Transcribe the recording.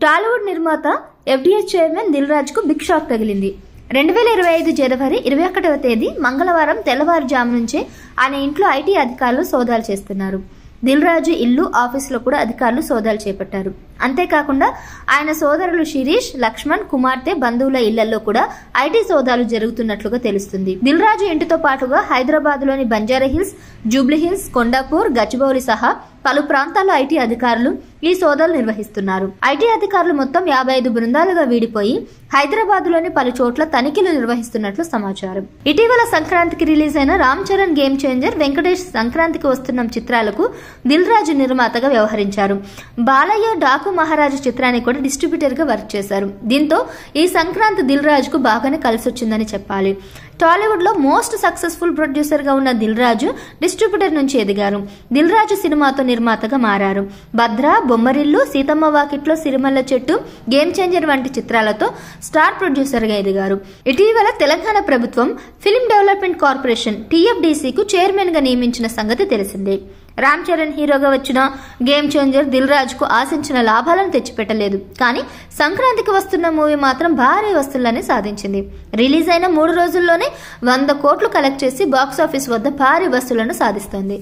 టాలీవుడ్ నిర్మాత ఎఫ్డీఎస్ చైర్మన్ దిల్ రాజు కు big shock తగిలింది. 2025 జనవరి 21వ తేదీ మంగళవారం తెల్లవారుజాము నుంచే ఆయన ఇంట్లో ఐటీ అధికారులు సోదాలు చేస్తున్నారు. దిల్ రాజు ఇల్లు, ఆఫీసులో కూడా అధికారులు సోదాలు చేపట్టారు. అంతేకాకుండా ఆయన సోదరులు శిరీష్, లక్ష్మణ్, కుమార్తె, బంధువుల ఇళ్లలో కూడా ఐటీ సోదాలు జరుగుతున్నట్లుగా తెలుస్తుంది. దిల్ రాజు ఇంటితో పాటుగా హైదరాబాద్ లోని బంజారాహిల్స్, జూబ్లీహిల్స్, కొండాపూర్, గచ్చిబౌలి సహా పలు ప్రాంతాల్లో ఐటీ అధికారులు ఈ సోదాలు నిర్వహిస్తున్నారు. ఐటీ అధికారులు మొత్తం 55 బృందాలుగా వీడిపోయి హైదరాబాద్ లోని పలు చోట్ల తనిఖీలు నిర్వహిస్తున్నట్లు సమాచారం. ఇటీవల సంక్రాంతికి రిలీజ్ అయిన రామ్ చరణ్, గేమ్ చేంజర్, వెంకటేష్ సంక్రాంతికి వస్తున్న చిత్రాలకు దిల్ రాజు నిర్మాతగా వ్యవహరించారు. బాలయ్య, డాకు మహారాజు చిత్రానికి కూడా డిస్ట్రిబ్యూటర్ గా వర్క్ చేశారు. దీంతో ఈ సంక్రాంతి దిల్ రాజుకు బాగానే కలిసొచ్చిందని చెప్పాలి. టాలీవుడ్ లో మోస్ట్ సక్సెస్ఫుల్ ప్రొడ్యూసర్ గా ఉన్న దిల్ రాజు డిస్ట్రిబ్యూటర్ నుంచి ఎదిగారు. దిల్ రాజు సినిమాతో నిర్మాతగా మారారు. భద్ర, బొమ్మరిల్లు, సీతమ్మ వాకిట్లో సిరిమల్ల చెట్టు, గేమ్ చేంజర్ వంటి చిత్రాలతో స్టార్ ప్రొడ్యూసర్ గా ఎదిగారు. ఇటీవల తెలంగాణ ప్రభుత్వం ఫిల్మ్ డెవలప్మెంట్ కార్పొరేషన్ TFDCకు చైర్మన్ గా నియమించిన సంగతి తెలిసిందే. రామ్ చరణ్ హీరోగా వచ్చిన గేమ్ చేంజర్ దిల్ రాజుకు ఆశించిన లాభాలను తెచ్చిపెట్టలేదు. కానీ సంక్రాంతికి వస్తున్న మూవీ మాత్రం భారీ వసూళ్లని సాధించింది. రిలీజ్ అయిన 3 రోజుల్లోనే 100 కోట్లు కలెక్ట్ చేసి బాక్సాఫీస్ వద్ద భారీ వసూళ్లను సాధిస్తోంది.